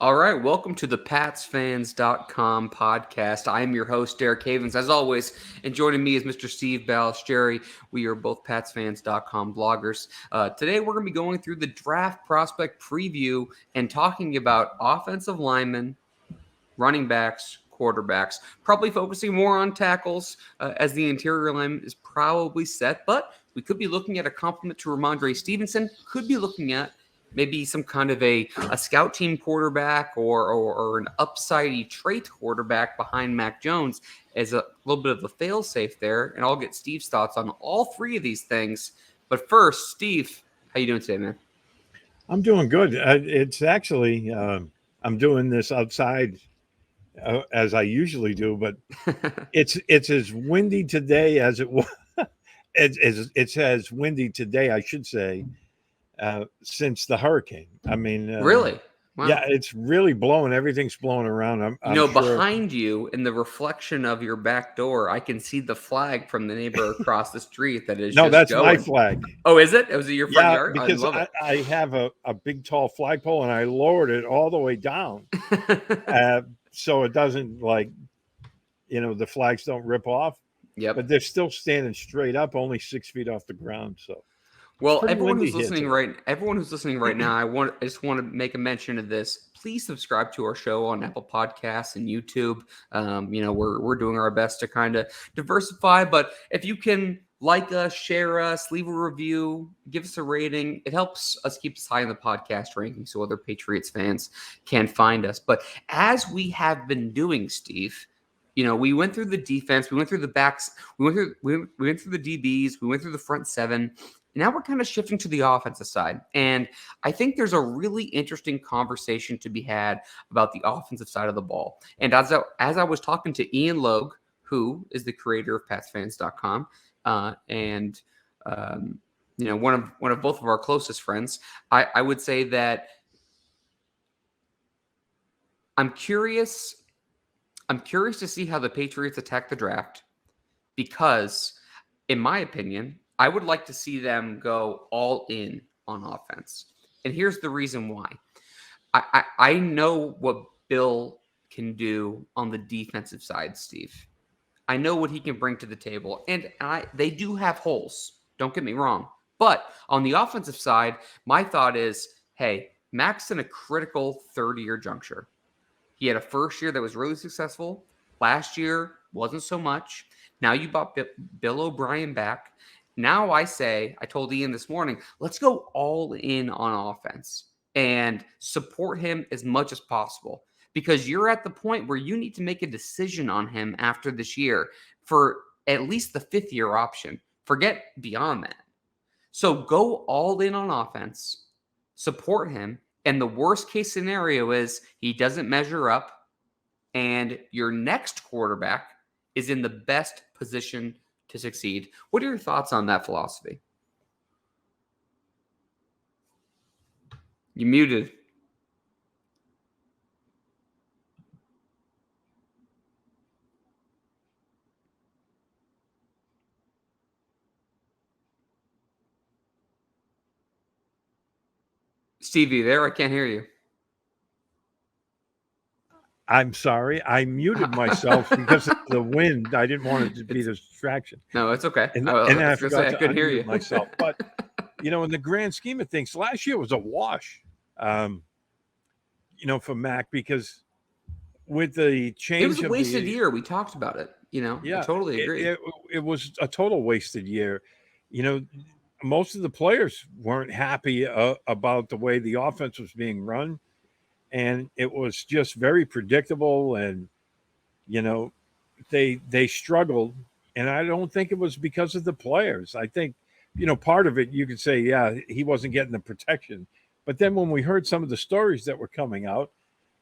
All right, welcome to the PatsFans.com podcast. I am your host, Derek Havens, as always, and joining me is Mr. Steve Balistrieri. We are both PatsFans.com bloggers. Today, we're going to be going through the draft prospect preview and talking about offensive linemen, running backs, quarterbacks, probably focusing more on tackles as the interior line is probably set, but we could be looking at a compliment to Ramondre Stevenson, could be looking at maybe some kind of a scout team quarterback or an upsidey trait quarterback behind Mac Jones as a little bit of a fail-safe there. And I'll get Steve's thoughts on all three of these things. But first, Steve, how you doing today, man? I'm doing good. It's actually, I'm doing this outside as I usually do, but it's as windy today as it was. It's as windy today, I should say, since the hurricane. I mean, Really? Wow. Yeah, it's really blowing. Everything's blowing around. I'm sure. Behind you in the reflection of your back door, I can see the flag from the neighbor across the street that is that's going. my flag. Oh, is it? Was it your front yard? Because I have a big, tall flagpole, and I lowered it all the way down. So it doesn't the flags don't rip off. Yep. But they're still standing straight up, only 6 feet off the ground. So, well, everyone who's listening right now, I just want to make a mention of this. Please subscribe to our show on Apple Podcasts and YouTube. We're doing our best to kind of diversify, but if you can like us, share us, leave a review, give us a rating. It helps us keep us high in the podcast ranking so other Patriots fans can find us. But as we have been doing, Steve, we went through the defense, we went through the backs, we went through the DBs, we went through the front seven. And now we're kind of shifting to the offensive side. And I think there's a really interesting conversation to be had about the offensive side of the ball. And as I was talking to Ian Logue, who is the creator of PatsFans.com, and one of both of our closest friends, I would say that I'm curious to see how the Patriots attack the draft because, in my opinion, I would like to see them go all in on offense. And here's the reason why. I know what Bill can do on the defensive side, Steve. I know what he can bring to the table. And they do have holes. Don't get me wrong. But on the offensive side, my thought is, hey, Mac's in a critical third-year juncture. He had a first year that was really successful. Last year wasn't so much. Now you brought Bill O'Brien back. Now I told Ian this morning, let's go all in on offense and support him as much as possible because you're at the point where you need to make a decision on him after this year for at least the fifth-year option. Forget beyond that. So go all in on offense, support him, and the worst-case scenario is he doesn't measure up, and your next quarterback is in the best position to succeed. What are your thoughts on that philosophy? You muted. Stevie, there? I can't hear you. I'm sorry. I muted myself because of the wind. I didn't want it to be a distraction. No, it's okay. And I forgot I couldn't hear you myself. But, in the grand scheme of things, last year was a wash, for Mac because with the change, it was a wasted year. We talked about it. I totally agree. It was a total wasted year. Most of the players weren't happy about the way the offense was being run. And it was just very predictable. And, they struggled. And I don't think it was because of the players. I think, part of it, you could say, yeah, he wasn't getting the protection. But then when we heard some of the stories that were coming out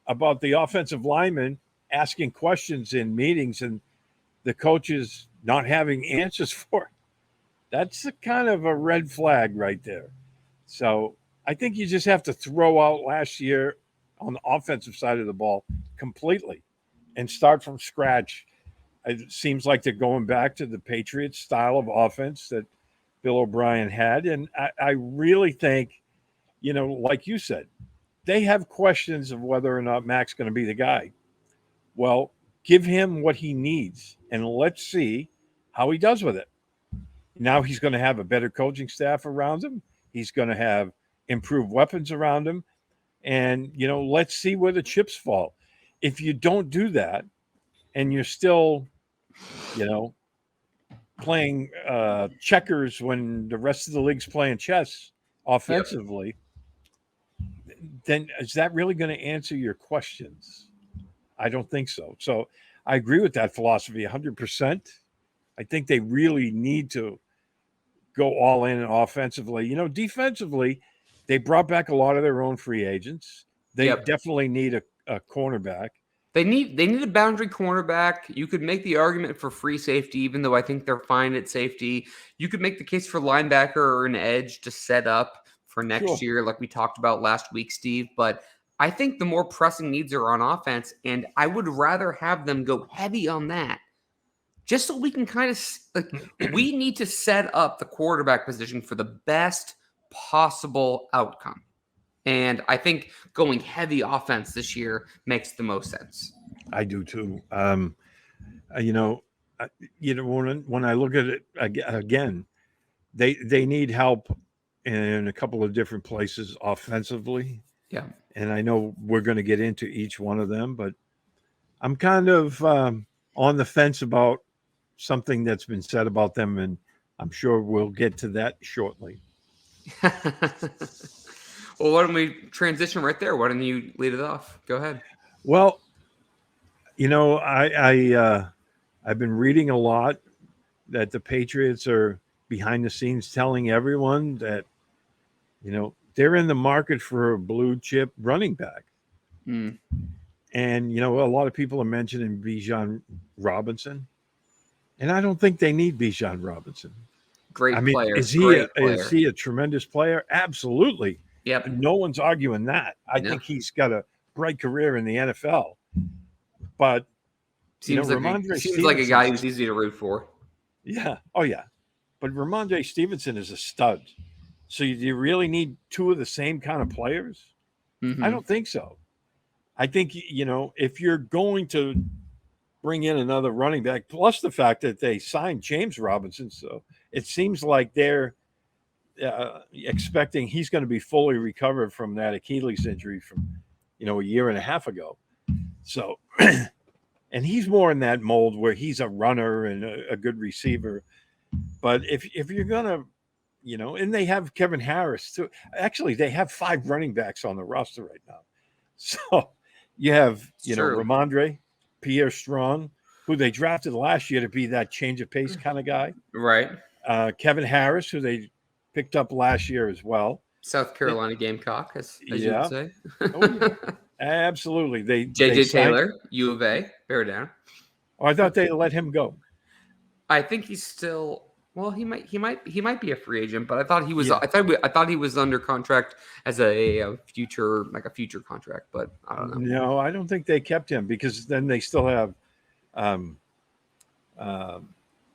about the offensive linemen asking questions in meetings and the coaches not having answers for it, that's a kind of a red flag right there. So I think you just have to throw out last year on the offensive side of the ball completely and start from scratch. It seems like they're going back to the Patriots style of offense that Bill O'Brien had. And I really think, like you said, they have questions of whether or not Mac's going to be the guy. Well, give him what he needs, and let's see how he does with it. Now he's going to have a better coaching staff around him. He's going to have improved weapons around him. And, let's see where the chips fall. If you don't do that and you're still, playing checkers when the rest of the league's playing chess offensively, then is that really going to answer your questions? I don't think so. So I agree with that philosophy 100%. I think they really need to go all in offensively. Defensively, they brought back a lot of their own free agents. They definitely need a cornerback. They need a boundary cornerback. You could make the argument for free safety, even though I think they're fine at safety. You could make the case for linebacker or an edge to set up for next year, like we talked about last week, Steve. But I think the more pressing needs are on offense, and I would rather have them go heavy on that. Just so we can kind of we need to set up the quarterback position for the best possible outcome. And I think going heavy offense this year makes the most sense. I do too. When I look at it again, they need help in a couple of different places offensively. Yeah. And I know we're going to get into each one of them, but I'm kind of on the fence about something that's been said about them, and I'm sure we'll get to that shortly. Well, why don't we transition right there? Why don't you lead it off? Go ahead. Well, I've been reading a lot that the Patriots are behind the scenes telling everyone that, they're in the market for a blue chip running back. Mm. And, a lot of people are mentioning Bijan Robinson. And I don't think they need Bijan Robinson. Great player. Is he a tremendous player? Absolutely. Yep. No one's arguing that. I think he's got a bright career in the NFL. But seems like a guy who's easy to root for. Yeah. Oh, yeah. But Ramondre Stevenson is a stud. So do you really need two of the same kind of players? Mm-hmm. I don't think so. I think, if you're going to bring in another running back, plus the fact that they signed James Robinson, so it seems like they're expecting he's going to be fully recovered from that Achilles injury from, a year and a half ago. So, and he's more in that mold where he's a runner and a good receiver. But if you're going to, and they have Kevin Harris too. Actually, they have 5 running backs on the roster right now. So you have, Ramondre, Pierre Strong, who they drafted last year to be that change of pace kind of guy. Right. Kevin Harris, who they picked up last year as well. South Carolina Gamecock, as you would say. Absolutely. J.J. Taylor, U of A, bear down. Oh, I thought they let him go. I think he's still. Well, he might be a free agent, but I thought he was. Yeah. I thought he was under contract as a future contract, but I don't know. No, I don't think they kept him because then they still have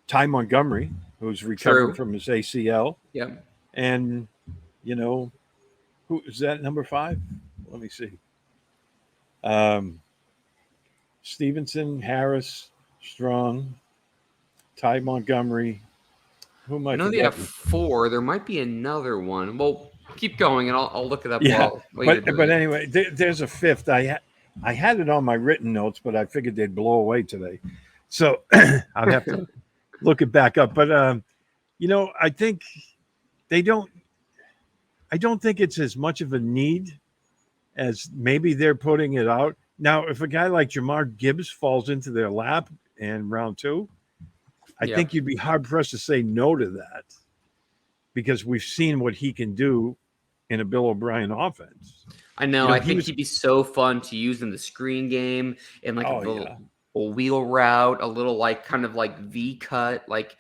Ty Montgomery, who's recovering from his ACL. Yeah, and who is that? Number 5? Let me see. Stevenson, Harris, Strong, Ty Montgomery. Who might? I know they have 4. There might be another one. Well, keep going, and I'll look it up. Yeah, but anyway, there's a 5th. I had it on my written notes, but I figured they'd blow away today, so I'd have to look it back up. But I think they don't. I don't think it's as much of a need as maybe they're putting it out. Now, if a guy like Jamar Gibbs falls into their lap in round 2, I think you'd be hard-pressed to say no to that because we've seen what he can do in a Bill O'Brien offense. I know. I think he'd be so fun to use in the screen game and like a wheel route, a little kind of V cut, like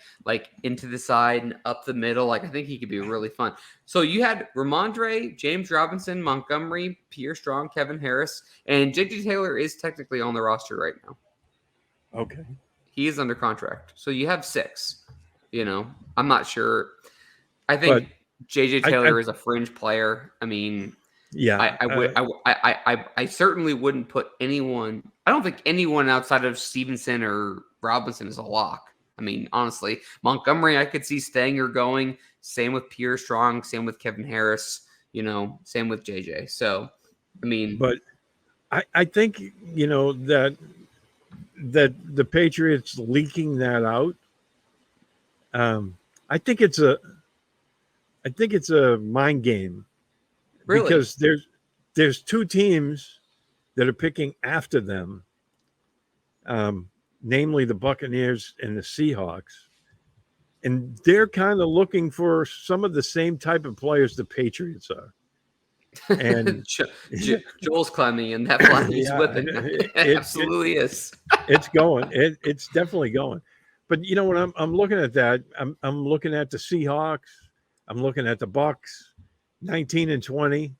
into the side and up the middle. I think he could be really fun. So you had Ramondre, James Robinson, Montgomery, Pierre Strong, Kevin Harris, and J.J. Taylor is technically on the roster right now. Okay. He is under contract. So you have 6. I'm not sure. I think J.J. Taylor is a fringe player. I mean, Yeah. I certainly wouldn't put anyone. I don't think anyone outside of Stevenson or Robinson is a lock. I mean, honestly, Montgomery I could see staying or going. Same with Pierre Strong. Same with Kevin Harris. Same with JJ. So, I mean, but I think, that the Patriots leaking that out. Um, I think it's a mind game really, because there's two teams that are picking after them, namely the Buccaneers and the Seahawks, and they're kind of looking for some of the same type of players the Patriots are. And Joel's climbing and that flag is yeah, whipping. It absolutely is. it's going. It's definitely going. But when I'm looking at that, I'm looking at the Seahawks. I'm looking at the Bucks, 19 and 20.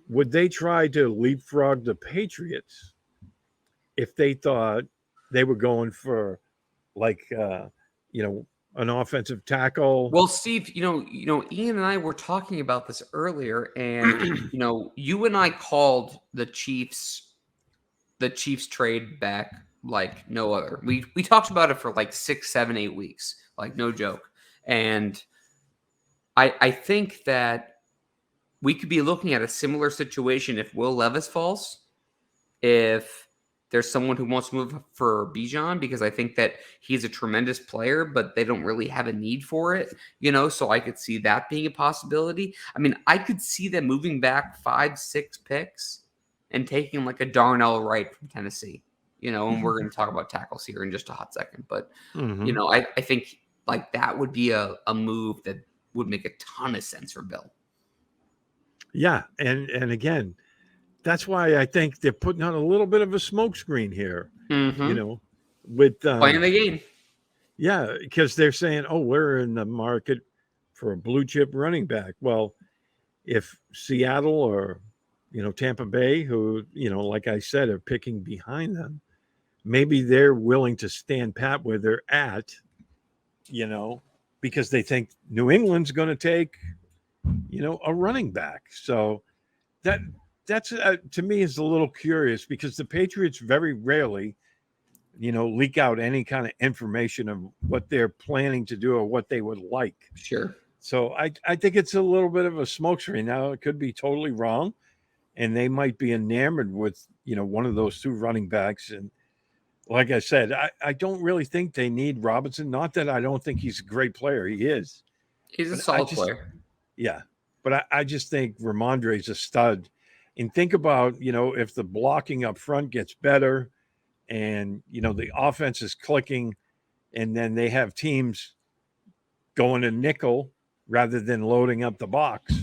Would they try to leapfrog the Patriots if they thought they were going for like an offensive tackle? Well, Steve, Ian and I were talking about this earlier, and you and I called the Chiefs trade back like no other. We talked about it for like 6, 7, 8 weeks, like no joke. And I think that we could be looking at a similar situation if Will Levis falls, if there's someone who wants to move for Bijan, because I think that he's a tremendous player, but they don't really have a need for it, so I could see that being a possibility. I mean, I could see them moving back 5, 6 picks and taking like a Darnell Wright from Tennessee, and we're going to talk about tackles here in just a hot second. But, I think like that would be a move that would make a ton of sense for Bill. Yeah. And again, that's why I think they're putting on a little bit of a smokescreen here, with Playing the game. Yeah, because they're saying, "Oh, we're in the market for a blue chip running back." Well, if Seattle or Tampa Bay, who like I said, are picking behind them, maybe they're willing to stand pat where they're at, because they think New England's going to take a running back. So that's to me is a little curious because the Patriots very rarely leak out any kind of information of what they're planning to do or what they would like. Sure. So I think it's a little bit of a smokescreen. Now it could be totally wrong, and they might be enamored with one of those two running backs. And like I said, I don't really think they need Robinson. Not that I don't think he's a great player. He is. He's a solid player. Yeah. But I just think Ramondre's a stud. And think about, if the blocking up front gets better and, the offense is clicking and then they have teams going to nickel rather than loading up the box,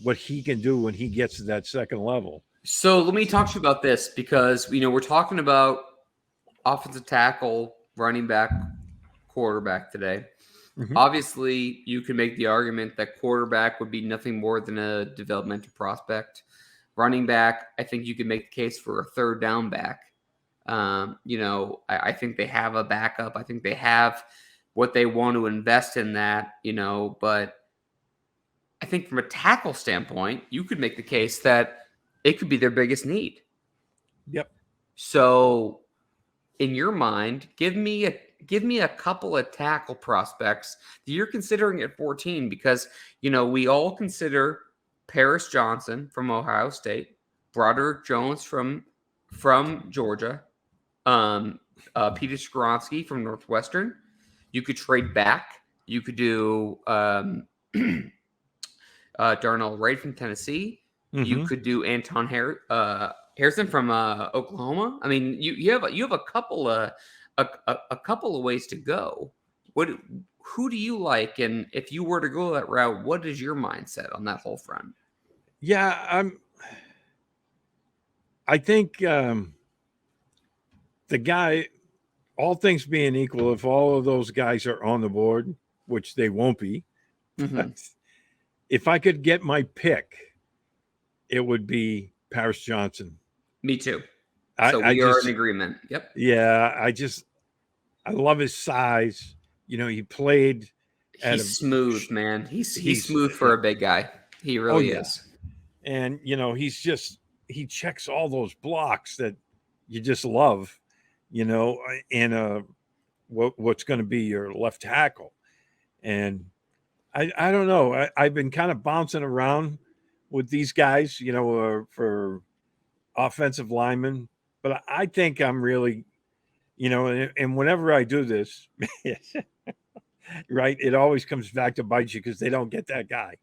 what he can do when he gets to that second level. So let me talk to you about this because, we're talking about offensive tackle, running back, quarterback today. Mm-hmm. Obviously, you can make the argument that quarterback would be nothing more than a developmental prospect. Running back, I think you can make the case for a third down back. I think they have a backup. I think they have what they want to invest in that, but I think from a tackle standpoint, you could make the case that it could be their biggest need. Yep. So in your mind, give me a couple of tackle prospects that you're considering at 14 because, we all consider Paris Johnson from Ohio State, Broderick Jones from Georgia, Peter Skoronski from Northwestern. You could trade back. You could do Darnell Wright from Tennessee. Mm-hmm. You could do Anton Harrison from Oklahoma. I mean, you have a couple of ways to go. Who do you like? And if you were to go that route, what is your mindset on that whole front? Yeah, I think the guy, all things being equal, if all of those guys are on the board, which they won't be, mm-hmm. If I could get my pick, it would be Paris Johnson. Me too. So we are in agreement. Yep. Yeah, I love his size. He played. He's smooth, man. He's smooth for a big guy. He really is. And he checks all those blocks that you just love, in what's going to be your left tackle. And I don't know. I've been kind of bouncing around with these guys, for offensive linemen, but I think I'm really, and whenever I do this, right, it always comes back to bite you because they don't get that guy.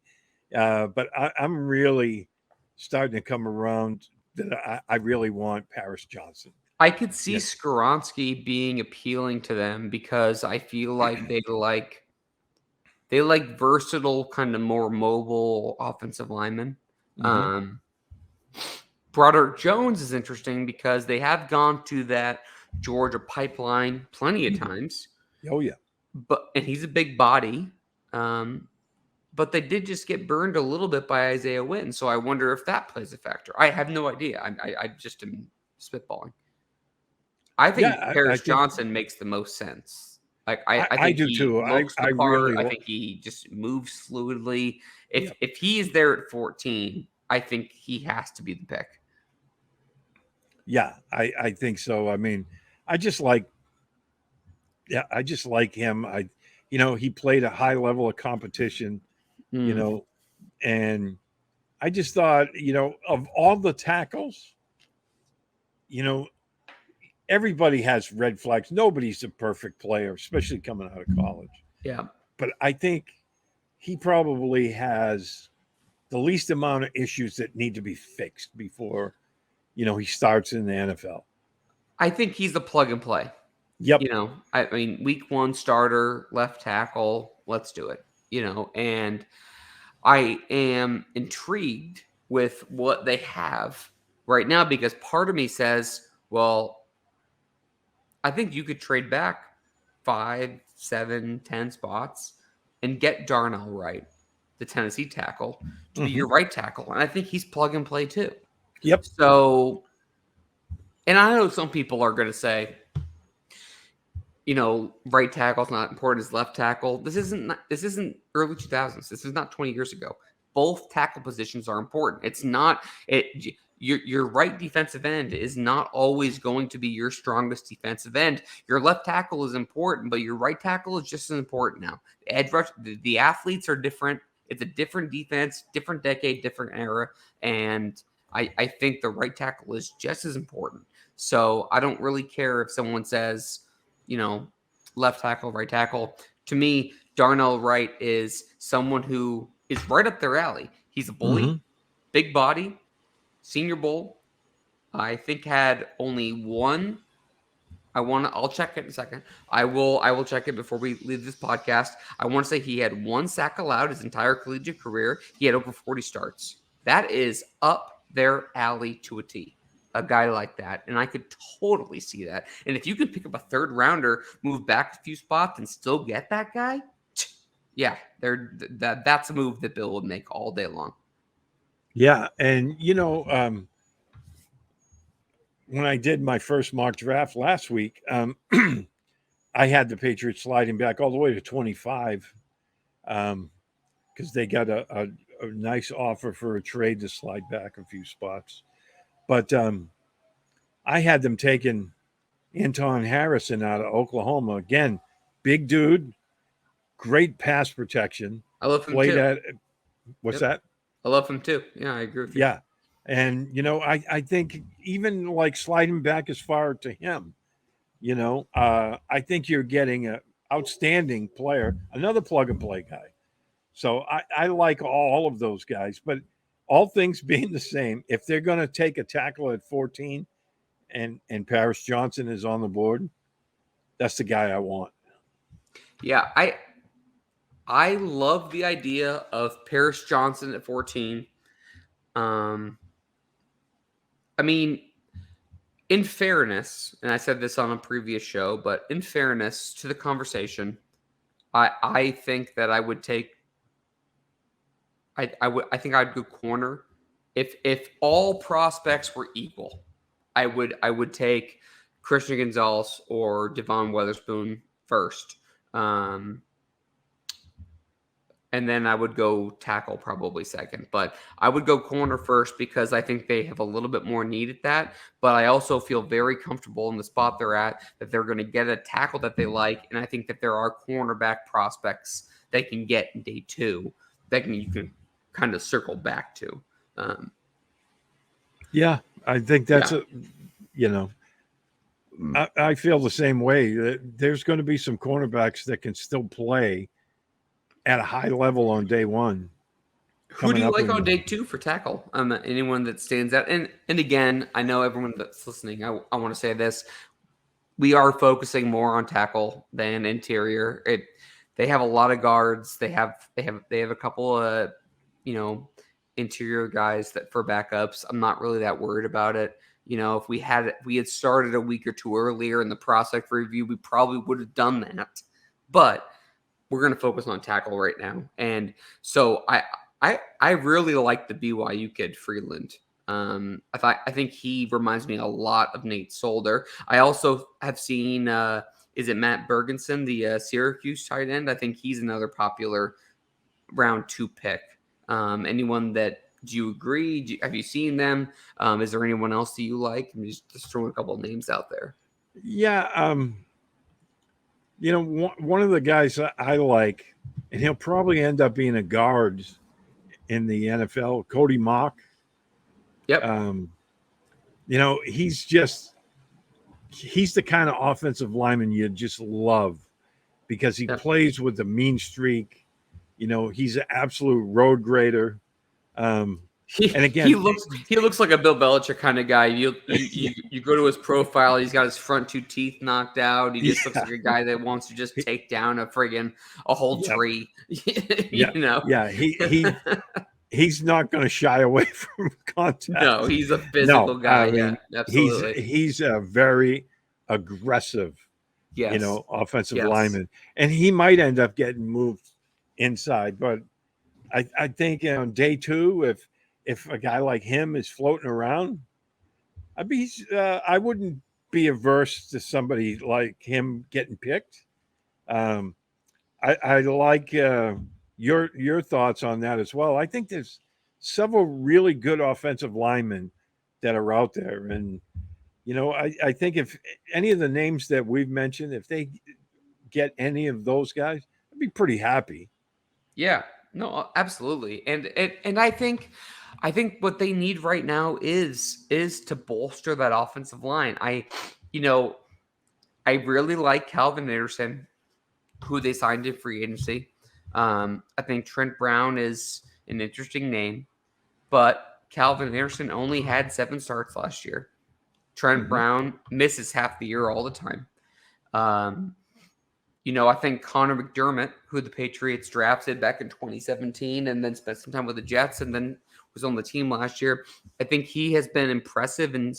But I'm really starting to come around that I really want Paris Johnson. I could see Yeah. Skoronski being appealing to them because I feel like they like versatile, kind of more mobile offensive linemen. Mm-hmm. Um, Broderick Jones is interesting because they have gone to that Georgia pipeline plenty of times, Oh yeah. and he's a big body. Um, but they did just get burned a little bit by Isaiah Wynn, so I wonder if that plays a factor. I have no idea. I just am spitballing. I think Yeah, I Paris think Johnson makes the most sense. Like I I think do he too. looks I the part. really I think he just moves fluidly. If yeah. if he is there at 14, I think he has to be the pick. Yeah, I think so. I mean, I just like I just like him. He played a high level of competition, you Mm, know, and I just thought, of all the tackles, you know, everybody has red flags. Nobody's a perfect player, especially coming out of college. yeah, But I think he probably has the least amount of issues that need to be fixed before, he starts in the NFL. I think he's the plug and play. Yep. I mean, week one starter, left tackle. Let's do it. And I am intrigued with what they have right now because part of me says, well, I think you could trade back 5, 7, 10 spots and get Darnell Wright, the Tennessee tackle, to be Hmm. your right tackle. And I think he's plug and play too. Yep. So, and I know some people are going to say, right tackle is not important as left tackle. This isn't early 2000s. This is not 20 years ago. Both tackle positions are important. It's not it. Your right defensive end is not always going to be your strongest defensive end. Your left tackle is important, but your right tackle is just as important now. The edge rush, the athletes are different. It's a different defense, different decade, different era, and I think the right tackle is just as important. So I don't really care if someone says, you know, left tackle, right tackle. To me, Darnell Wright is someone who is right up their alley. He's a bully, Hmm. big body, Senior Bowl. I think had only one. I'll check it in a second. I will check it before we leave this podcast. I want to say he had one sack allowed his entire collegiate career. He had over 40 starts. That is up their alley to a T. A guy like that. And I could totally see that. And if you could pick up a third rounder, move back a few spots and still get that guy, yeah, that's a move that Bill would make all day long. Yeah. And, when I did my first mock draft last week, I had the Patriots sliding back all the way to 25 because they got a nice offer for a trade to slide back a few spots. But I had them taking Anton Harrison out of Oklahoma. Again, big dude, great pass protection. I love him Played too. at, what's Yep. that? I love him too. Yeah, I agree with you. Yeah. And, I think even like sliding back as far to him, I think you're getting an outstanding player, another plug and play guy. So I like all of those guys, but all things being the same, if they're going to take a tackle at 14 and Paris Johnson is on the board, that's the guy I want. Yeah, I love the idea of Paris Johnson at 14. Um, I mean, in fairness, and I said this on a previous show, but in fairness to the conversation, I think that I would take I think I'd go corner. If all prospects were equal, I would take Christian Gonzalez or Devon Weatherspoon first. Um, And then I would go tackle probably second. But I would go corner first because I think they have a little bit more need at that. But I also feel very comfortable in the spot they're at, that they're going to get a tackle that they like. And I think that there are cornerback prospects they can get in day 2 that you can kind of circle back to. Yeah, I think that's I feel the same way. There's going to be some cornerbacks that can still play at a high level on day 1. Who do you like on day 2 for tackle? Anyone that stands out? And again, I know everyone that's listening, I want to say this. We are focusing more on tackle than interior. They have a lot of guards. They have a couple of, interior guys that for backups. I'm not really that worried about it. If we had started a week or 2 earlier in the prospect review, we probably would have done that. But we're going to focus on tackle right now. And so I really like the BYU kid, Freeland. I think he reminds me a lot of Nate Solder. I also have seen, is it Matt Bergenson, the Syracuse tight end? I think he's another popular round 2 pick. Anyone that, do you agree? Have you seen them? Is there anyone else that you like? I'm just throwing a couple of names out there. Yeah. One of the guys I like, and he'll probably end up being a guard in the NFL, Cody Mock. Yep. He's the kind of offensive lineman you just love because he plays with the mean streak. He's an absolute road grader. And again, he looks like a Bill Belichick kind of guy. You go to his profile, he's got his front 2 teeth knocked out. He just looks like a guy that wants to just take down a whole tree. Yeah, he's not going to shy away from contact. No, he's a physical guy. Yeah, absolutely. He's a very aggressive, offensive lineman, and he might end up getting moved inside. But I think on day 2, if a guy like him is floating around, I wouldn't be averse to somebody like him getting picked. I like your thoughts on that as well. I think there's several really good offensive linemen that are out there, and I think if any of the names that we've mentioned, if they get any of those guys, I'd be pretty happy. Yeah, no, absolutely, and I think what they need right now is to bolster that offensive line. I really like Calvin Anderson, who they signed in free agency. I think Trent Brown is an interesting name, but Calvin Anderson only had 7 starts last year. Trent Brown misses half the year all the time. I think Connor McDermott, who the Patriots drafted back in 2017 and then spent some time with the Jets and then was on the team last year, I think he has been impressive. And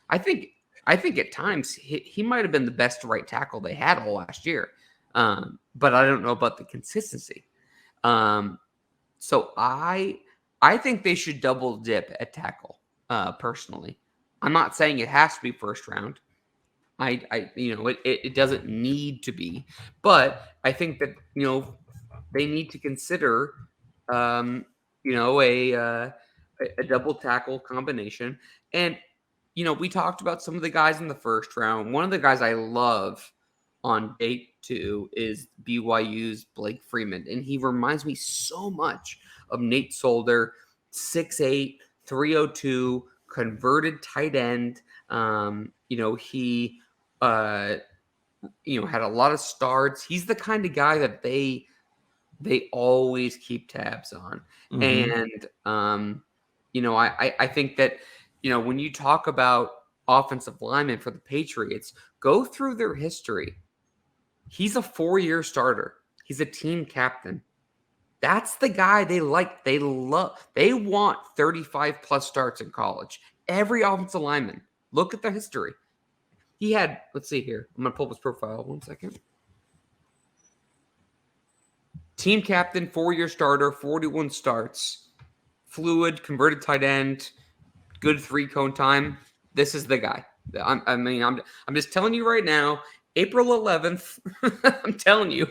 I think at times he might have been the best right tackle they had all last year. But I don't know about the consistency. So I think they should double dip at tackle, personally. I'm not saying it has to be first round. It doesn't need to be, but I think that they need to consider a double tackle combination. And we talked about some of the guys in the first round. One of the guys I love on day 2 is BYU's Blake Freeman, and he reminds me so much of Nate Solder, 6'8", 302, converted tight end. He had a lot of starts. He's the kind of guy that they always keep tabs on. And I think that when you talk about offensive linemen for the Patriots, go through their history. He's a 4-year starter. He's a team captain. That's the guy they like. They love. They want 35 plus starts in college. Every offensive lineman. Look at the history. He had, let's see here. I'm going to pull up his profile. 1 second. Team captain, 4-year starter, 41 starts. Fluid, converted tight end, good 3-cone time. This is the guy. I'm just telling you right now, April 11th. I'm telling you,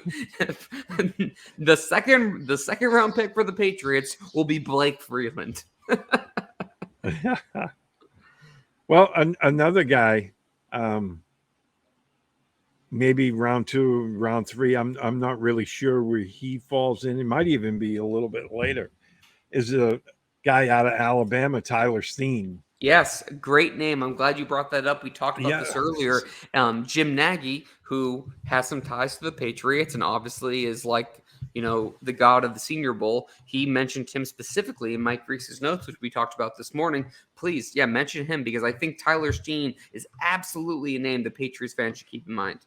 the second round pick for the Patriots will be Blake Freeland. Well, another guy, maybe round 2, round 3. I'm not really sure where he falls in. It might even be a little bit later. Is a guy out of Alabama, Tyler Steen. Yes, great name. I'm glad you brought that up. We talked about Yeah, this earlier. Jim Nagy, who has some ties to the Patriots and obviously is like, the god of the Senior Bowl. He mentioned him specifically in Mike Reese's notes, which we talked about this morning. Please, mention him because I think Tyler Steen is absolutely a name the Patriots fans should keep in mind.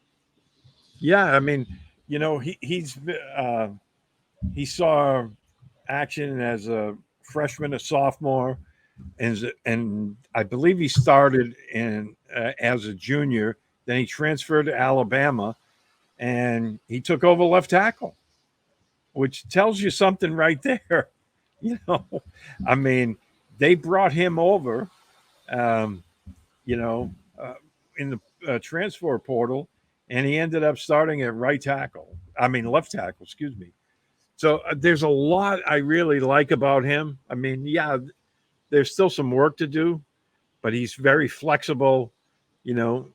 Yeah, I mean, he saw action as a freshman, a sophomore, and I believe he started in as a junior. Then he transferred to Alabama, and he took over left tackle, which tells you something right there. You know, I mean, they brought him over, um, you know, in the transfer portal, and he ended up starting at right tackle. I mean, left tackle, excuse me. So there's a lot I really like about him. I mean, yeah, there's still some work to do, but he's very flexible. You know,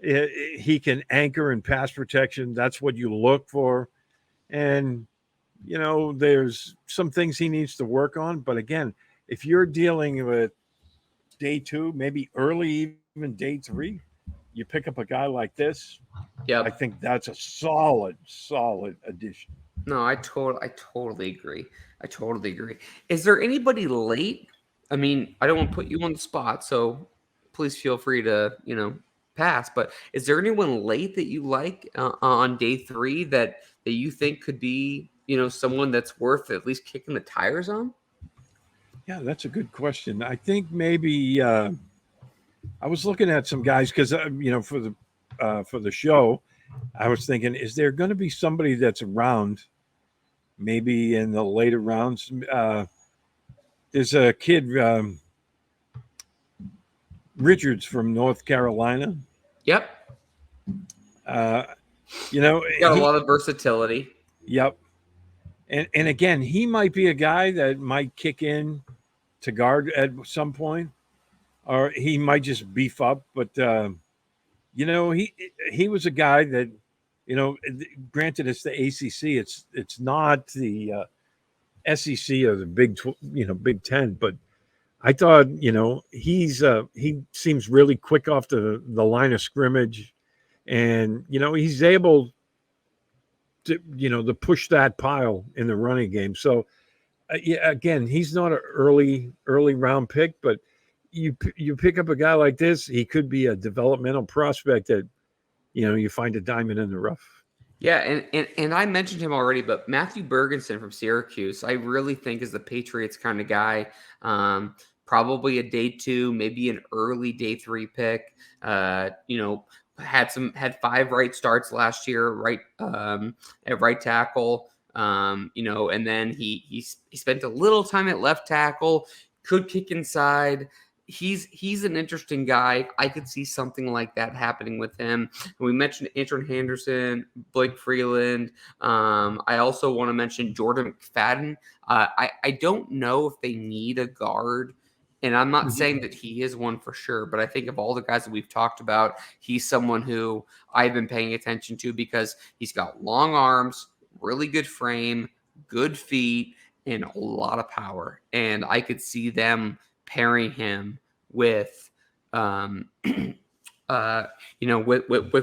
he can anchor in pass protection. That's what you look for. And, there's some things he needs to work on. But again, if you're dealing with day 2, maybe early, even day 3, you pick up a guy like this. I Yep. think that's a solid addition. No, I totally agree. I totally agree. Is there anybody late? I mean, I don't want to put you on the spot, so please feel free to, pass. But is there anyone late that you like on day 3 that you think could be, someone that's worth at least kicking the tires on? Yeah, that's a good question. I think maybe I was looking at some guys because for the show, I was thinking, is there going to be somebody that's around, maybe in the later rounds? There's a kid, Richards from North Carolina. Yep. Uh, you know, Got a he, lot of versatility. yep. And again, he might be a guy that might kick in to guard at some point, or he might just beef up. But he was a guy that, granted it's the ACC, it's not the SEC or the Big Ten, but I thought he seems really quick off the line of scrimmage, and he's able to push that pile in the running game. So yeah, again, he's not an early round pick, but you pick up a guy like this, he could be a developmental prospect that you find a diamond in the rough. Yeah, and I mentioned him already, but Matthew Bergenson from Syracuse, I really think is the Patriots kind of guy. Probably a day 2, maybe an early day 3 pick. Had 5 right starts last year, right at right tackle. And then he spent a little time at left tackle, could kick inside. He's an interesting guy. I could see something like that happening with him. And we mentioned Anton Henderson, Blake Freeland. I also want to mention Jordan McFadden. I don't know if they need a guard, and I'm not saying that he is one for sure, but I think of all the guys that we've talked about, he's someone who I've been paying attention to because he's got long arms, really good frame, good feet, and a lot of power. And I could see them pairing him with with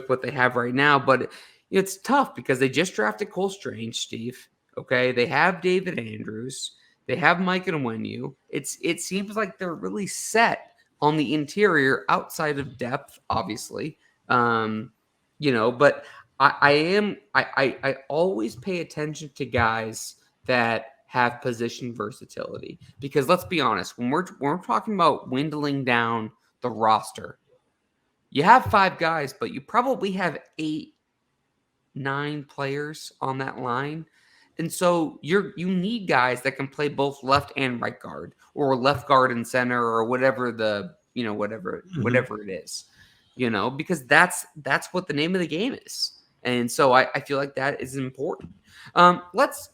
what they have right now. But it's tough because they just drafted Cole Strange, Steve. Okay, they have David Andrews, they have Mike Onwenu. It seems like they're really set on the interior outside of depth, obviously. But I always pay attention to guys that have position versatility, because let's be honest, when we're talking about dwindling down the roster, you have 5 guys, but you probably have 8, 9 players on that line. And so you need guys that can play both left and right guard, or left guard and center, or whatever whatever it is. because that's what the name of the game is. And so I feel like that is important. Let's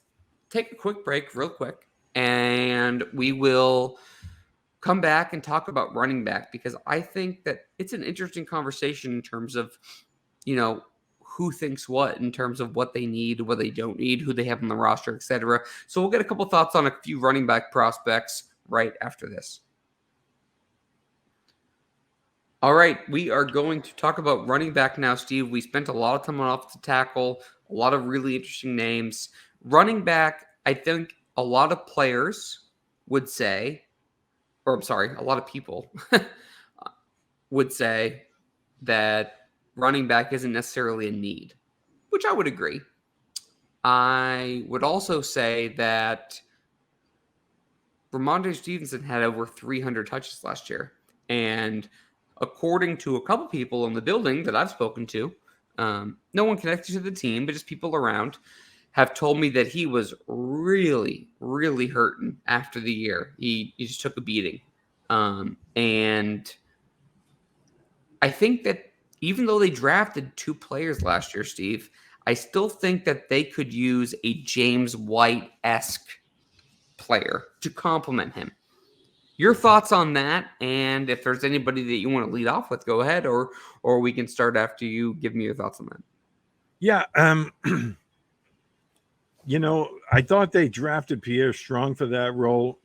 take a quick break real quick, and we will come back and talk about running back, because I think that it's an interesting conversation in terms of, who thinks what in terms of what they need, what they don't need, who they have on the roster, etc. So we'll get a couple thoughts on a few running back prospects right after this. All right, we are going to talk about running back now, Steve. We spent a lot of time on offensive tackle, a lot of really interesting names. Running back, I think a lot of players would say, or I'm sorry, a lot of people would say that running back isn't necessarily a need, which I would agree. I would also say that Ramondre Stevenson had over 300 touches last year. And according to a couple people in the building that I've spoken to, no one connected to the team, but just people around, have told me that he was really, really hurting after the year. He just took a beating. And I think that even though they drafted 2 players last year, Steve, I still think that they could use a James White-esque player to complement him. Your thoughts on that, and if there's anybody that you want to lead off with, go ahead, or we can start after you give me your thoughts on that. Yeah, I thought they drafted Pierre Strong for that role,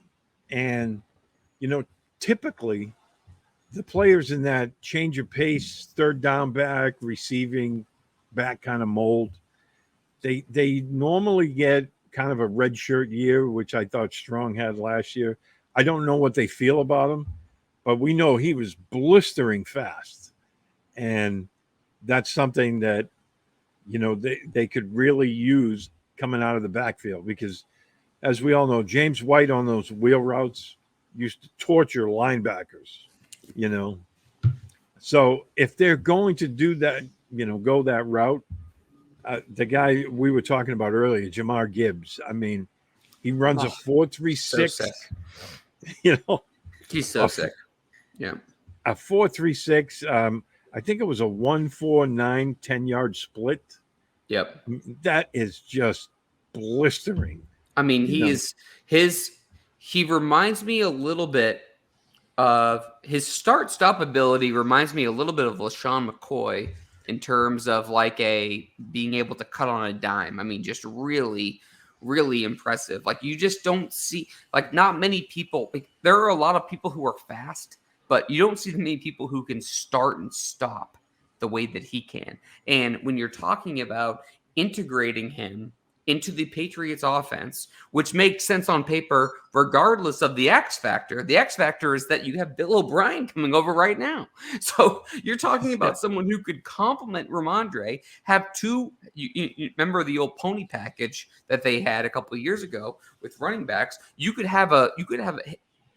and typically the players in that change of pace, third down back, receiving back kind of mold, they normally get kind of a red shirt year, which I thought Strong had last year. I don't know what they feel about him, but we know he was blistering fast. And that's something that, they could really use coming out of the backfield, because as we all know, James White on those wheel routes used to torture linebackers, So if they're going to do that, go that route, the guy we were talking about earlier, Jamar Gibbs, I mean, he runs a 4.36. So sick. He's so sick. Yeah. A 4.36. I think it was a 1.49 10-yard split. Yep. That is just blistering. I mean, he reminds me a little bit of his start-stop ability. Reminds me a little bit of LaShawn McCoy in terms of like being able to cut on a dime. I mean, just really, really impressive. Like, you just don't see, like, not many people. Like, there are a lot of people who are fast, but you don't see many people who can start and stop the way that he can. And when you're talking about integrating him into the Patriots offense, which makes sense on paper, regardless of the X factor. The X factor is that you have Bill O'Brien coming over right now. So you're talking about someone who could complement Ramondre, have two, you remember the old pony package that they had a couple of years ago with running backs. You could have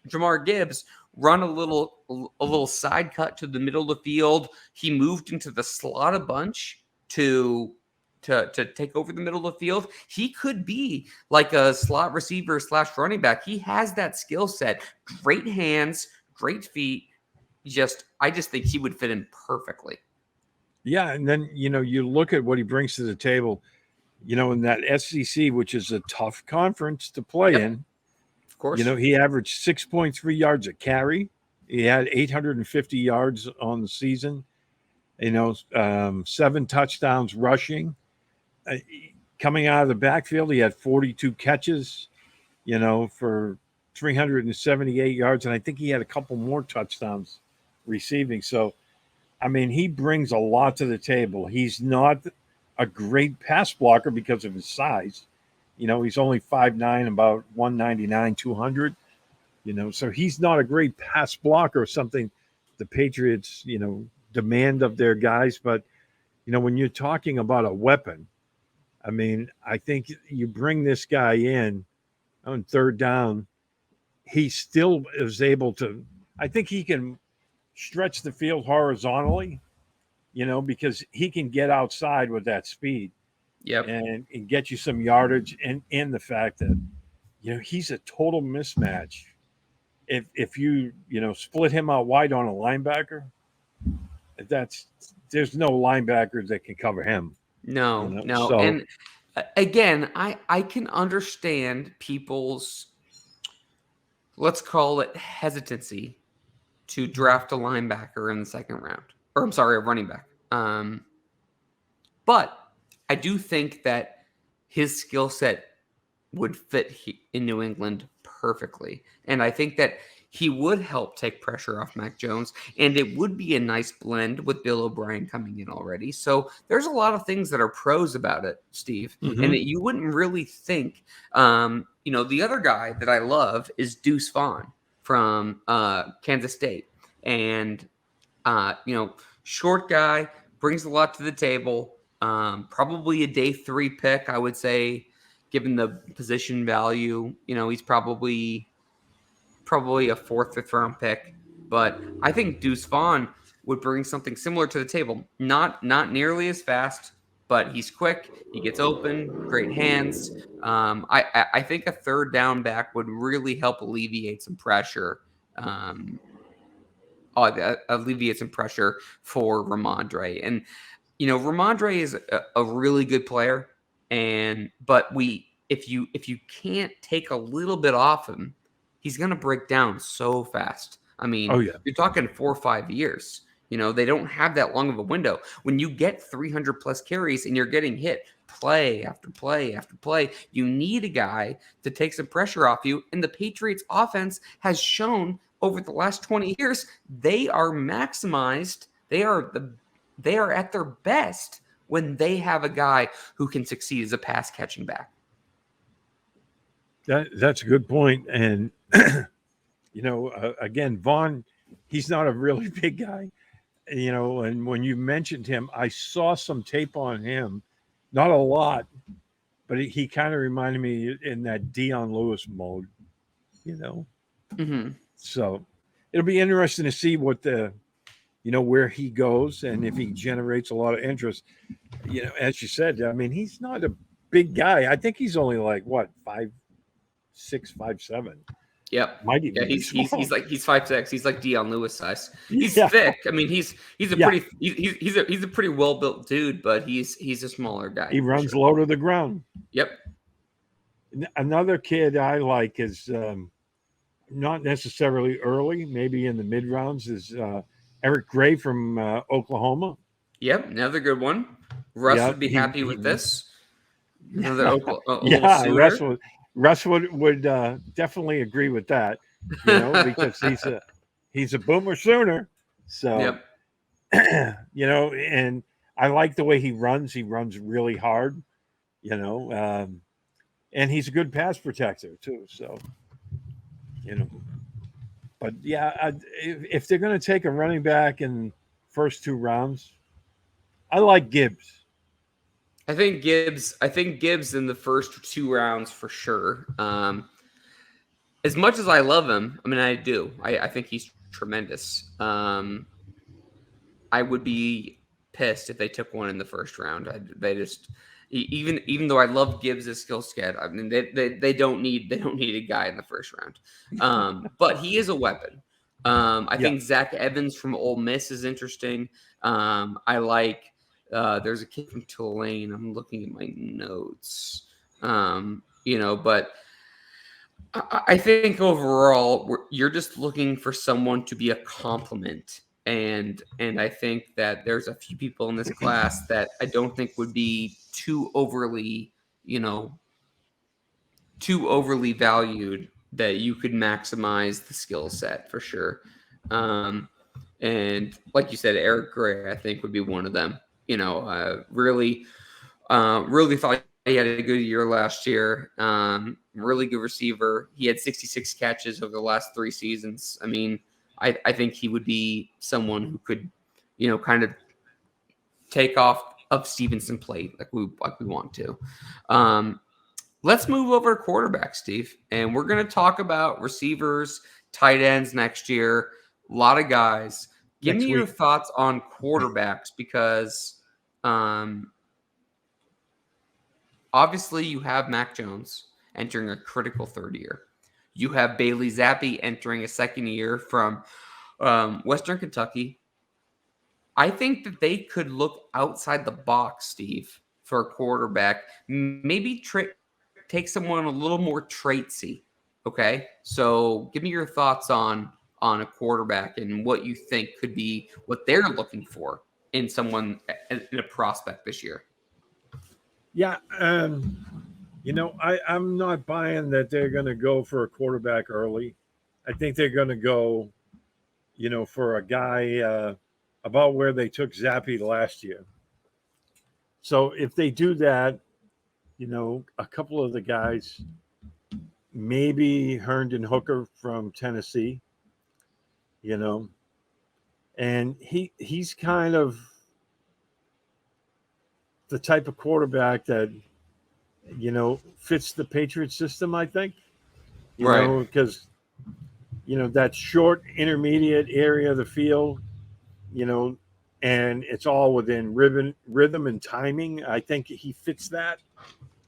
Jamar Gibbs run a little side cut to the middle of the field. He moved into the slot a bunch to take over the middle of the field. He could be like a slot receiver / running back. He has that skill set. Great hands, great feet. I just think he would fit in perfectly. Yeah, and then you look at what he brings to the table. In that SEC, which is a tough conference to play in. Of course. He averaged 6.3 yards a carry. He had 850 yards on the season. 7 touchdowns rushing. Coming out of the backfield, he had 42 catches, for 378 yards. And I think he had a couple more touchdowns receiving. So, I mean, he brings a lot to the table. He's not a great pass blocker because of his size. He's only 5'9", about 199, 200. So he's not a great pass blocker, something the Patriots, demand of their guys. But, when you're talking about a weapon, I mean, I think you bring this guy in on third down, he still is able to, I think he can stretch the field horizontally, because he can get outside with that speed. Yep. And get you some yardage, and the fact that, he's a total mismatch. If you, split him out wide on a linebacker, there's no linebackers that can cover him. No. So And again, I can understand people's, let's call it, hesitancy to draft a linebacker in the second round. Or I'm sorry, a running back. But I do think that his skill set would fit in New England perfectly. And I think that he would help take pressure off Mac Jones, and it would be a nice blend with Bill O'Brien coming in already. So there's a lot of things that are pros about it, Steve, and that you wouldn't really think. The other guy that I love is Deuce Vaughn from Kansas State. And, short guy, brings a lot to the table. Probably a day 3 pick, I would say, given the position value. He's probably a 4th, 5th round pick. But I think Deuce Vaughn would bring something similar to the table. Not nearly as fast, but he's quick. He gets open, great hands. I think a third down back would really help alleviate some pressure. Alleviate some pressure for Ramondre. And Ramondre is a really good player, but if you can't take a little bit off him, he's going to break down so fast. I mean, you're talking 4 or 5 years. They don't have that long of a window. When you get 300 plus carries and you're getting hit play after play after play, you need a guy to take some pressure off you. And the Patriots offense has shown over the last 20 years, they are maximized. They are at their best when they have a guy who can succeed as a pass catching back. That's a good point. And, again, Vaughn, he's not a really big guy, and when you mentioned him, I saw some tape on him, not a lot, but he kind of reminded me in that Dion Lewis mode, Mm-hmm. So it'll be interesting to see what where he goes and if he generates a lot of interest. As you said, I mean, he's not a big guy. I think he's only like what, 5'6", 5'7". Yep. Might even he's 5'6". He's like Dion Lewis size. He's thick. I mean, he's a pretty well built dude, but he's a smaller guy. He runs low to the ground. Yep. Another kid I like is not necessarily early, maybe in the mid rounds, is Eric Gray from Oklahoma. Yep, another good one. Russ would be happy with this. Another Russ would definitely agree with that, because he's a boomer sooner. So, and I like the way he runs. He runs really hard, and he's a good pass protector too. So, but if they're going to take a running back in first 2 rounds, I like Gibbs. I think Gibbs in the first 2 rounds for sure. As much as I love him, I mean, I do. I think he's tremendous. I would be pissed if they took one in the first round. They just, even though I love Gibbs' skill set, I mean, they don't need a guy in the first round. But he is a weapon. I think Zach Evans from Ole Miss is interesting. I like. There's a kid from Tulane. I'm looking at my notes. But I think overall you're just looking for someone to be a complement, and I think that there's a few people in this class that I don't think would be too overly valued, that you could maximize the skill set for sure. And like you said, Eric Gray, I think, would be one of them. Really thought he had a good year last year. Really good receiver. He had 66 catches over the last 3 seasons. I mean, I think he would be someone who could, kind of take off of Stevenson's plate like we want to. Let's move over to quarterback, Steve, and we're going to talk about receivers, tight ends next year. A lot of guys. Give me your thoughts on quarterbacks, because obviously you have Mac Jones entering a critical 3rd year. You have Bailey Zappi entering a 2nd year from Western Kentucky. I think that they could look outside the box, Steve, for a quarterback. Maybe take someone a little more traitsy. Okay, so give me your thoughts on a quarterback and what you think could be what they're looking for in someone in a prospect this year. Yeah, I'm not buying that they're going to go for a quarterback early. I think they're going to go, for a guy about where they took Zappy last year. So if they do that, a couple of the guys, maybe Herndon Hooker from Tennessee, and he's kind of the type of quarterback that fits the Patriot system. I think, Right. because that short intermediate area of the field, you know, and it's all within rhythm and timing. I think he fits that.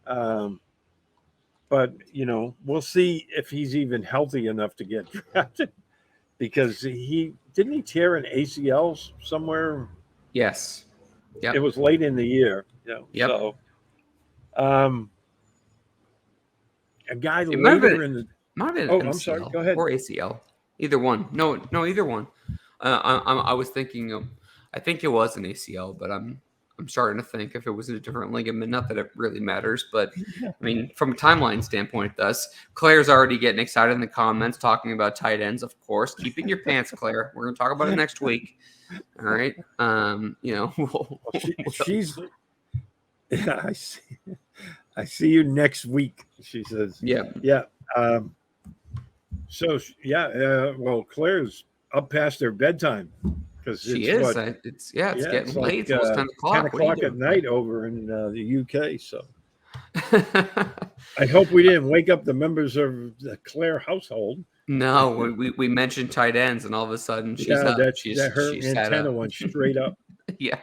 Um, but we'll see if he's even healthy enough to get drafted, because he didn't he tear an ACL somewhere. Yes. It Yep. was late in the year, Yep. So um, a guy It might have been later in the. might have been Oh, I'm sorry. MCL Go ahead. or ACL. Either one. No, either one. I was thinking of. I think it was an ACL, but I'm starting to think if it was a different ligament. Not that it really matters, but I mean, from a timeline standpoint, it does. Claire's already getting excited in the comments, talking about tight ends. Of course, keep it in your pants, Claire. We're going to talk about it next week. All right. She's. Yeah, I see you next week. She says. Yeah. Yeah. So yeah. Well, Claire's up past their bedtime, because She it's is. what. It's Yeah, getting it's late. like It's almost 10 10 o'clock. What are you o'clock at doing? night over in the UK. So I hope we didn't wake up the members of the Claire household. No, we mentioned tight ends, and all of a sudden she's Yeah, up. that her She's sat antenna up. went straight up. Yeah.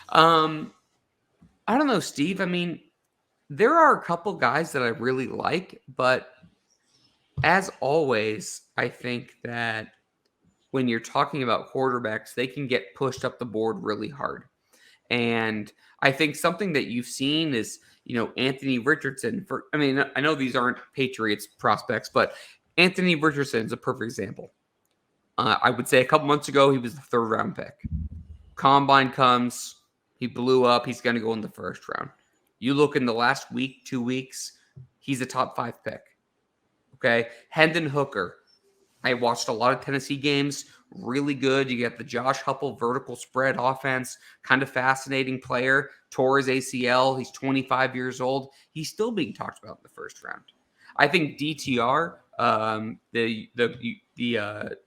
Um, I don't know, Steve. I mean, there are a couple guys that I really like, but as always, I think that when you're talking about quarterbacks, they can get pushed up the board really hard. And I think something that you've seen is, Anthony Richardson. I know these aren't Patriots prospects, but Anthony Richardson is a perfect example. I would say a couple months ago, he was the 3rd-round pick. Combine comes, he blew up. He's going to go in the 1st round. You look in the last week, 2 weeks, he's a top 5 pick. Okay, Hendon Hooker. I watched a lot of Tennessee games. Really good. You get the Josh Huppel vertical spread offense. Kind of fascinating player. Tore his ACL. He's 25 years old. He's still being talked about in the 1st round. I think DTR, the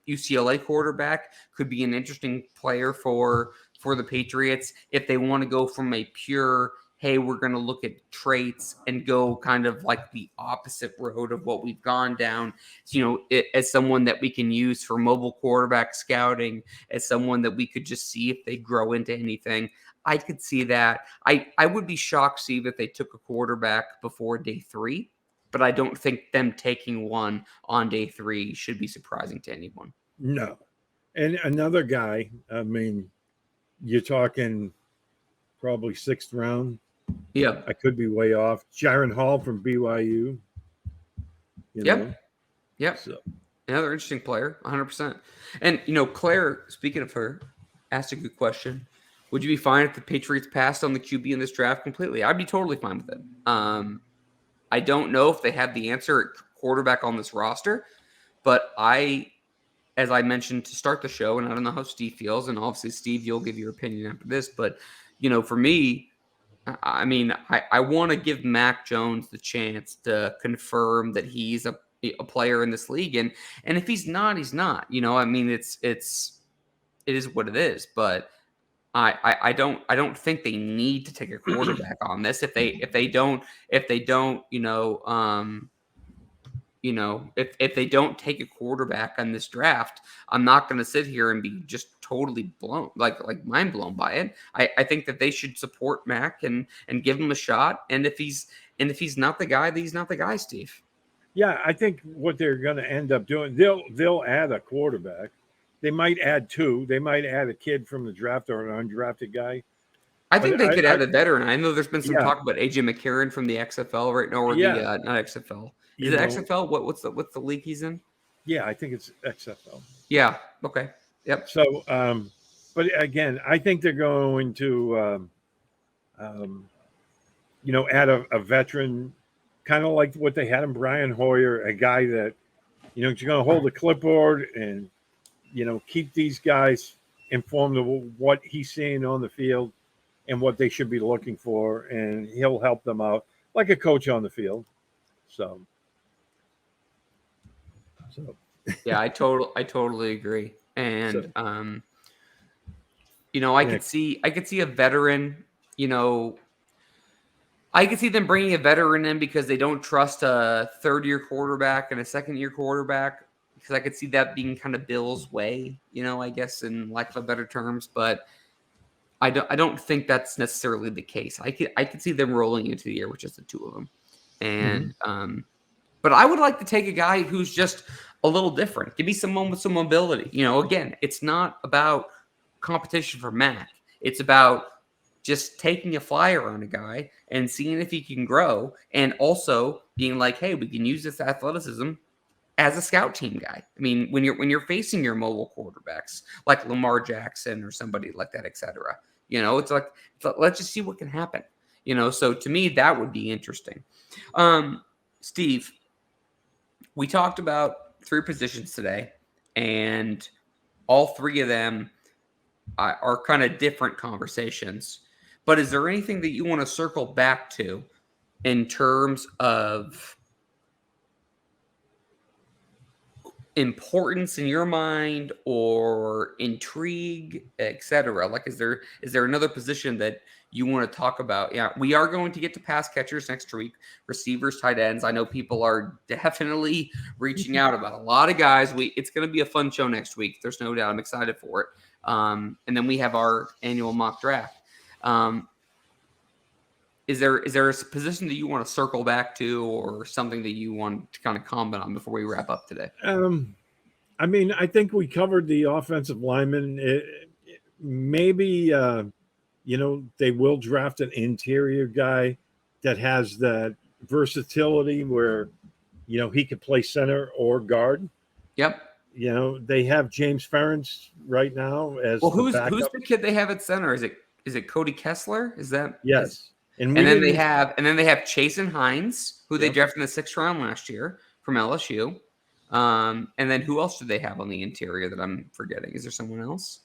UCLA quarterback, could be an interesting player for the Patriots if they want to go from a pure, hey, we're going to look at traits and go kind of like the opposite road of what we've gone down. As someone that we can use for mobile quarterback scouting, as someone that we could just see if they grow into anything. I could see that. I would be shocked, Steve, if they took a quarterback before day 3, but I don't think them taking one on day 3 should be surprising to anyone. No. And another guy, I mean, you're talking probably 6th round. Yeah. I could be way off. Jaron Hall from BYU. Yep. So. Another interesting player, 100%. And, Claire, speaking of her, asked a good question. Would you be fine if the Patriots passed on the QB in this draft completely? I'd be totally fine with it. I don't know if they have the answer at quarterback on this roster, but as I mentioned to start the show, and I don't know how Steve feels, and obviously, Steve, you'll give your opinion after this, but, for me, I mean, I want to give Mac Jones the chance to confirm that he's a player in this league, and if he's not, he's not. I mean, it is what it is, but I don't think they need to take a quarterback on this. If they don't, if they don't take a quarterback on this draft, I'm not going to sit here and be just totally blown, like mind blown by it. I think that they should support Mac and give him a shot. And if he's not the guy, then he's not the guy, Steve. Yeah, I think what they're going to end up doing, they'll add a quarterback, They might add two. They might add a kid from the draft or an undrafted guy. I But think they could add a veteran. I know there's been some yeah, talk about AJ McCarron from the XFL right now, or the yeah, not XFL. Is you it know, XFL? What's the league he's in? yeah. I think it's XFL. Yeah. Okay. Yep. So, but again, I think they're going to, um, add a veteran, kind of like what they had in Brian Hoyer, a guy that, is going to hold the clipboard and, keep these guys informed of what he's seeing on the field and what they should be looking for, and he'll help them out like a coach on the field. So, Yeah, I totally agree. And so I yeah, could see a veteran, I could see them bringing a veteran in because they don't trust a third-year quarterback and a second-year quarterback, because I could see that being kind of Bill's way, I guess, in lack of better terms. But I don't think that's necessarily the case. I could see them rolling into the year with just the two of them. mhm. And but I would like to take a guy who's just a little different. Give me someone with some mobility. Again, it's not about competition for Mac. It's about just taking a flyer on a guy and seeing if he can grow, and also being like, hey, we can use this athleticism as a scout team guy. I mean, when you're facing your mobile quarterbacks like Lamar Jackson or somebody like that, etc. Let's just see what can happen. So to me, that would be interesting. Steve, we talked about three positions today, and all three of them are kind of different conversations. But is there anything that you want to circle back to in terms of importance in your mind or intrigue, etc.? Like, is there another position that you want to talk about? Yeah, we are going to get to pass catchers next week, receivers, tight ends. I know people are definitely reaching out about a lot of guys. It's going to be a fun show next week. There's no doubt. I'm excited for it. And then we have our annual mock draft. Is there a position that you want to circle back to, or something that you want to kind of comment on before we wrap up today? I mean, I think we covered the offensive lineman. Maybe they will draft an interior guy that has that versatility where he could play center or guard. Yep. They have James Ferentz right now as Well, the who's backup. the kid they have at center? Is it Cody Kessler? Is that Yes, and we and then didn't. they have Chasen Hines, who they Yep. drafted in the 6th round last year from LSU. And then who else do they have on the interior that I'm forgetting? Is there someone else?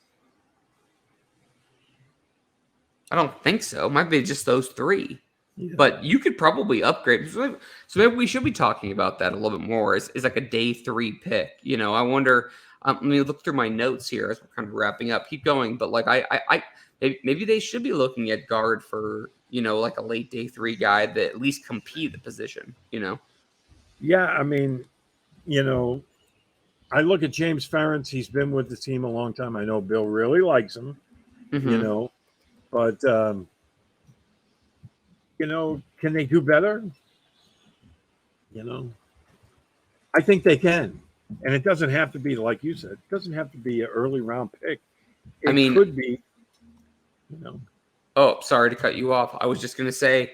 I don't think so. It might be just those three. Yeah. But you could probably upgrade. So maybe we should be talking about that a little bit more. Is like a day 3 pick. I wonder. Let me look through my notes here as we're kind of wrapping up. Keep going, but like I maybe they should be looking at guard for like a late day 3 guy that at least compete the position. Yeah, I mean, I look at James Ferentz. He's been with the team a long time. I know Bill really likes him. Mm-hmm. But can they do better? I think they can. And it doesn't have to be, like you said, it doesn't have to be an early round pick. I It mean, could be, oh, sorry to cut you off. I was just going to say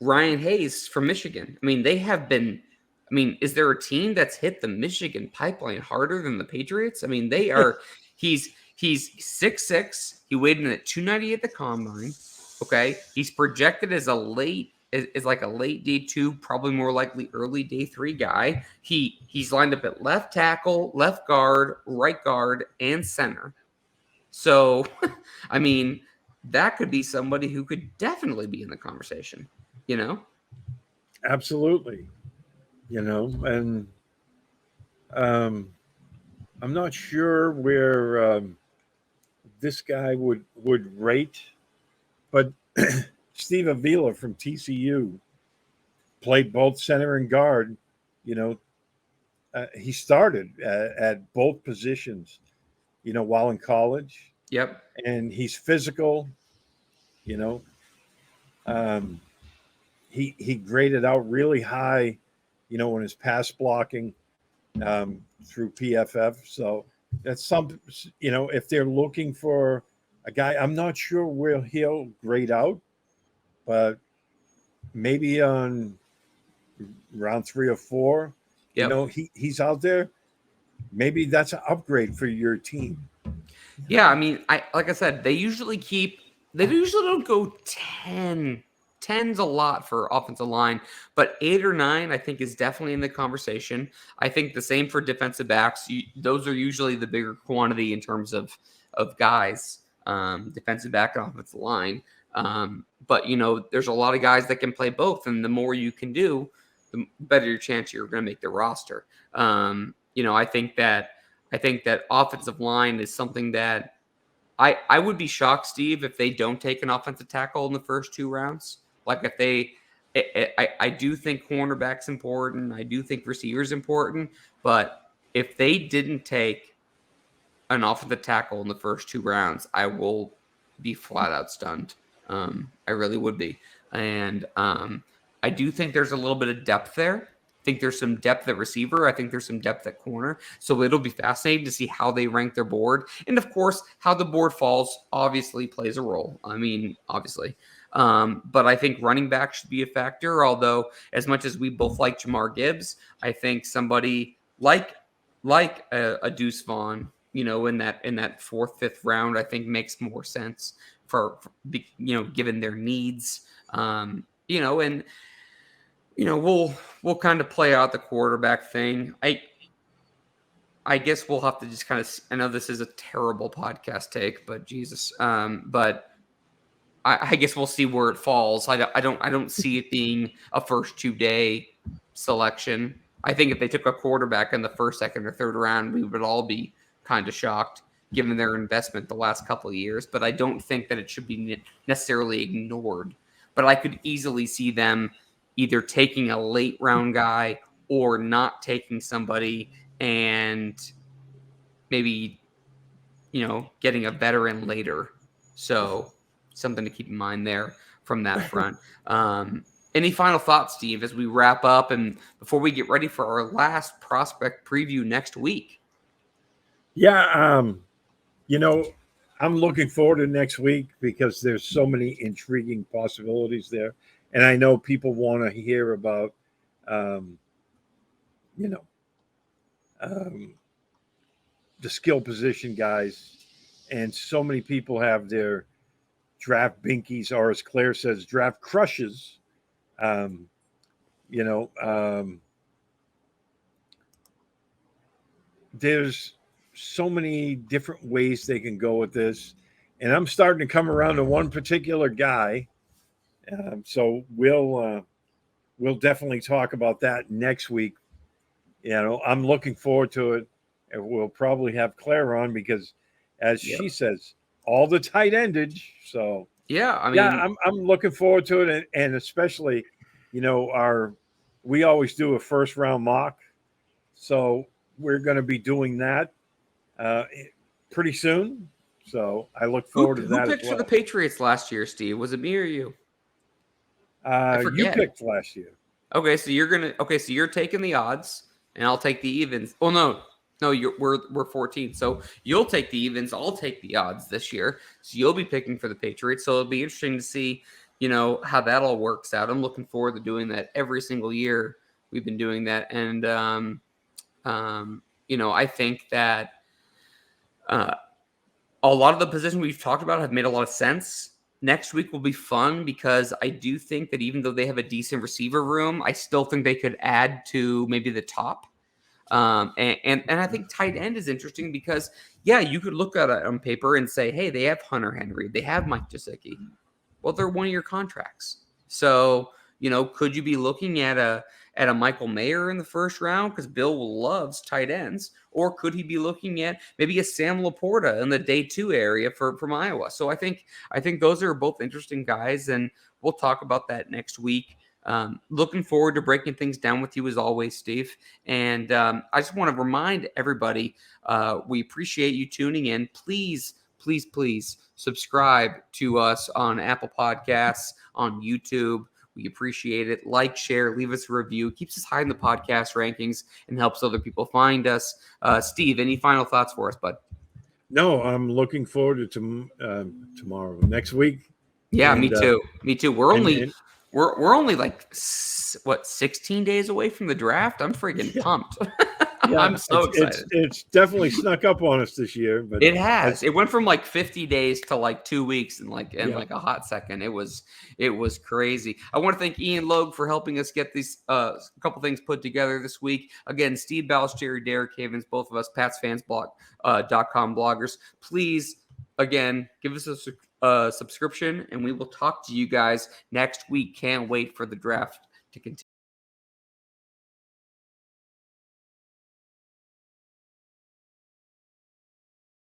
Ryan Hayes from Michigan. I mean, they have been. I mean, is there a team that's hit the Michigan pipeline harder than the Patriots? I mean, they are. He's 6'6". He weighed in at 290 at the combine. Okay, he's projected as like a late day 2, probably more likely early day 3 guy. He's lined up at left tackle, left guard, right guard, and center. So, I mean, that could be somebody who could definitely be in the conversation. Absolutely. And I'm not sure where this guy would rate, but Steve Avila from TCU played both center and guard. He started at both positions, while in college. Yep. And he's physical. He graded out really high, in his pass blocking through PFF. So That's some, if they're looking for a guy, I'm not sure where he'll grade out, but maybe on round 3 or 4, Yep. he's out there. Maybe that's an upgrade for your team. Yeah, I mean, I like I said, they usually don't go 10. 10's a lot for offensive line, but 8 or 9 I think is definitely in the conversation. I think the same for defensive backs. Those are usually the bigger quantity in terms of guys, defensive back and offensive line. But there's a lot of guys that can play both, and the more you can do, the better your chance you're going to make the roster. I think that offensive line is something that I would be shocked, Steve, if they don't take an offensive tackle in the first 2 rounds. Like if they, I do think cornerback's important. I do think receiver's important. But if they didn't take an offensive tackle in the first 2 rounds, I will be flat out stunned. I really would be. And I do think there's a little bit of depth there. I think there's some depth at receiver. I think there's some depth at corner. So it'll be fascinating to see how they rank their board. And of course, how the board falls obviously plays a role. I mean, obviously. But I think running back should be a factor. Although, as much as we both like Jamar Gibbs, I think somebody like a Deuce Vaughn, in that 4th, 5th round, I think makes more sense for given their needs. And we'll kind of play out the quarterback thing. I guess we'll have to just kind of. I know this is a terrible podcast take, but Jesus, but I guess we'll see where it falls. I don't see it being a first 2-day selection. I think if they took a quarterback in the 1st, 2nd, or 3rd round, we would all be kind of shocked given their investment the last couple of years. But I don't think that it should be necessarily ignored. But I could easily see them either taking a late round guy or not taking somebody and maybe, getting a veteran later. So something to keep in mind there from that front. Any final thoughts, Steve, as we wrap up and before we get ready for our last prospect preview next week? Yeah, I'm looking forward to next week because there's so many intriguing possibilities there, and I know people want to hear about, you know, um, the skill position guys, and so many people have their draft binkies, or as Claire says, draft crushes. Um, you know, there's so many different ways they can go with this, and I'm starting to come around to one particular guy. So we'll definitely talk about that next week. I'm looking forward to it, and we'll probably have Claire on because, as Yep. she says, all the tight endage. So Yeah, I yeah, mean, I'm looking forward to it, and especially, we always do a first round mock, so we're going to be doing that uh, pretty soon. So I look who forward to who that as picked for the well. Patriots last year, Steve? Was it me or you? I You forget. picked last year. Okay, so you're taking the odds, and I'll take the evens. Oh no, we're 14. So you'll take the evens, I'll take the odds this year. So you'll be picking for the Patriots. So it'll be interesting to see, how that all works out. I'm looking forward to doing that every single year. We've been doing that, and I think that uh, a lot of the positions we've talked about have made a lot of sense. Next week will be fun because I do think that even though they have a decent receiver room, I still think they could add to maybe the top. And I think tight end is interesting because, yeah, you could look at it on paper and say, hey, they have Hunter Henry, they have Mike Gesicki. Well, they're 1-year contracts. So, could you be looking at a Michael Mayer in the first round because Bill loves tight ends, or could he be looking at maybe a Sam Laporta in the day 2 area from Iowa? So I think those are both interesting guys, and we'll talk about that next week. Looking forward to breaking things down with you as always, Steve. And I just want to remind everybody, we appreciate you tuning in. Please, please, please subscribe to us on Apple Podcasts, on YouTube. We appreciate it. Like, share, leave us a review. It keeps us high in the podcast rankings and helps other people find us. Steve, any final thoughts for us, bud? No, I'm looking forward to tomorrow, next week. Yeah, And, me too. Me too. We're only and- we're only like 16 days away from the draft. I'm freaking pumped. yeah, I'm so excited. It's definitely snuck up on us this year, but It has. It went from like 50 days to like 2 weeks in like a hot second. It was crazy. I want to thank Ian Logue for helping us get these couple things put together this week. Again, Steve Balch, Jerry Derrick Havens, both of us PatsFans.com bloggers. Please, again, give us a subscription, and we will talk to you guys next week. Can't wait for the draft to continue.